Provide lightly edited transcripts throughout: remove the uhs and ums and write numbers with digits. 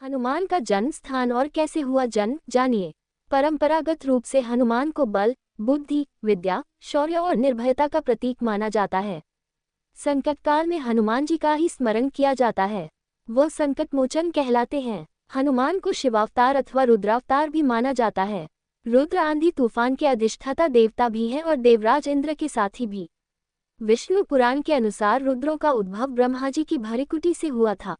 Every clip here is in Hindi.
हनुमान का जन्म स्थान और कैसे हुआ जन्म जानिए। परंपरागत रूप से हनुमान को बल, बुद्धि, विद्या, शौर्य और निर्भयता का प्रतीक माना जाता है। संकट काल में हनुमान जी का ही स्मरण किया जाता है। वह संकट मोचन कहलाते हैं। हनुमान को शिवावतार अथवा रुद्रावतार भी माना जाता है। रुद्र आंधी तूफान के अधिष्ठाता देवता भी हैं और देवराज इंद्र के साथी भी। विष्णु पुराण के अनुसार रुद्रों का उद्भव ब्रह्मा जी की भृकुटी से हुआ था।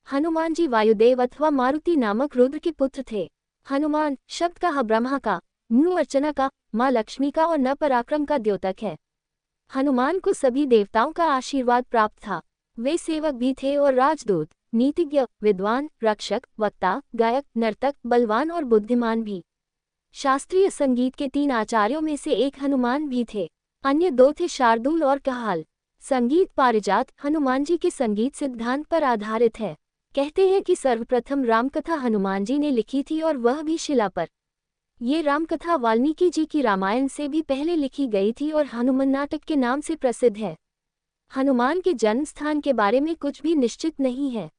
हनुमान जी वायुदेव अथवा मारुति नामक रुद्र के पुत्र थे। हनुमान शब्द का ह ब्रह्मा का, नु अर्चना का, माँ लक्ष्मी का और न पराक्रम का द्योतक है। हनुमान को सभी देवताओं का आशीर्वाद प्राप्त था। वे सेवक भी थे और राजदूत, नीतिज्ञ, विद्वान, रक्षक, वक्ता, गायक, नर्तक, बलवान और बुद्धिमान भी। शास्त्रीय संगीत के 3 आचार्यों में से एक हनुमान भी थे। अन्य 2 थे शार्दूल और कहाल। संगीत पारिजात हनुमान जी के संगीत सिद्धांत पर आधारित है। कहते हैं कि सर्वप्रथम रामकथा हनुमान जी ने लिखी थी और वह भी शिला पर। ये रामकथा वाल्मीकि जी की रामायण से भी पहले लिखी गई थी और हनुमान नाटक के नाम से प्रसिद्ध है। हनुमान के जन्म स्थान के बारे में कुछ भी निश्चित नहीं है।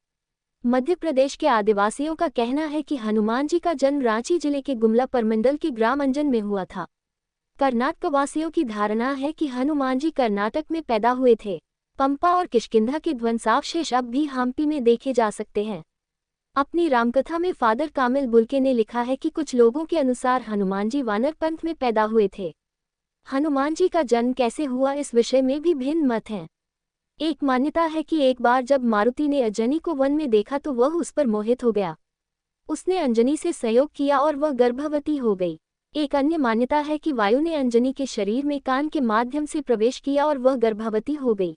मध्य प्रदेश के आदिवासियों का कहना है कि हनुमान जी का जन्म रांची जिले के गुमला परमंडल के ग्राम अंजन में हुआ था। कर्नाटक वासियों की धारणा है कि हनुमान जी कर्नाटक में पैदा हुए थे। पंपा और किष्किंधा के ध्वंसावशेष अब भी हम्पी में देखे जा सकते हैं। अपनी रामकथा में फादर कामिल बुल्के ने लिखा है कि कुछ लोगों के अनुसार हनुमान जी वानर पंथ में पैदा हुए थे। हनुमान जी का जन्म कैसे हुआ इस विषय में भी भिन्न मत हैं। एक मान्यता है कि एक बार जब मारुति ने अंजनी को वन में देखा तो वह उस पर मोहित हो गया। उसने अंजनी से सहयोग किया और वह गर्भवती हो गई। एक अन्य मान्यता है कि वायु ने अंजनी के शरीर में कान के माध्यम से प्रवेश किया और वह गर्भवती हो गई।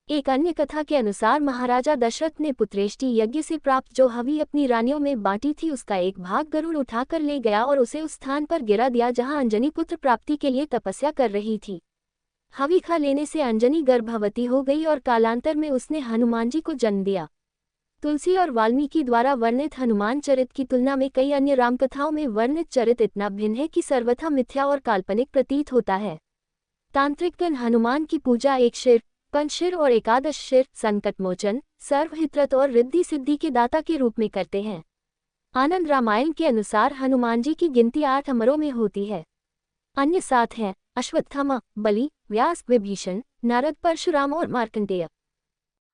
एक अन्य कथा के अनुसार महाराजा दशरथ ने पुत्रेष्टि यज्ञ से प्राप्त जो हवि अपनी रानियों में बांटी थी उसका एक भाग गरुड़ उठाकर ले गया और उसे उस स्थान पर गिरा दिया जहां अंजनी पुत्र प्राप्ति के लिए तपस्या कर रही थी। हवि खा लेने से अंजनी गर्भवती हो गई और कालांतर में उसने हनुमान जी को जन्म दिया। तुलसी और वाल्मीकि द्वारा वर्णित हनुमान चरित की तुलना में कई अन्य रामकथाओं में वर्णित चरित इतना भिन्न है कि सर्वथा मिथ्या और काल्पनिक प्रतीत होता है। तांत्रिकगण हनुमान की पूजा एक शिर, पंचशिर और एकादश शिर, संकट मोचन, सर्वहित्रत और रिद्धि सिद्धि के दाता के रूप में करते हैं। आनंद रामायण के अनुसार हनुमान जी की गिनती 8 अमरों में होती है। अन्य 7 हैं: अश्वत्थामा, बलि, व्यास, विभीषण, नारद, परशुराम और मार्कंडेय।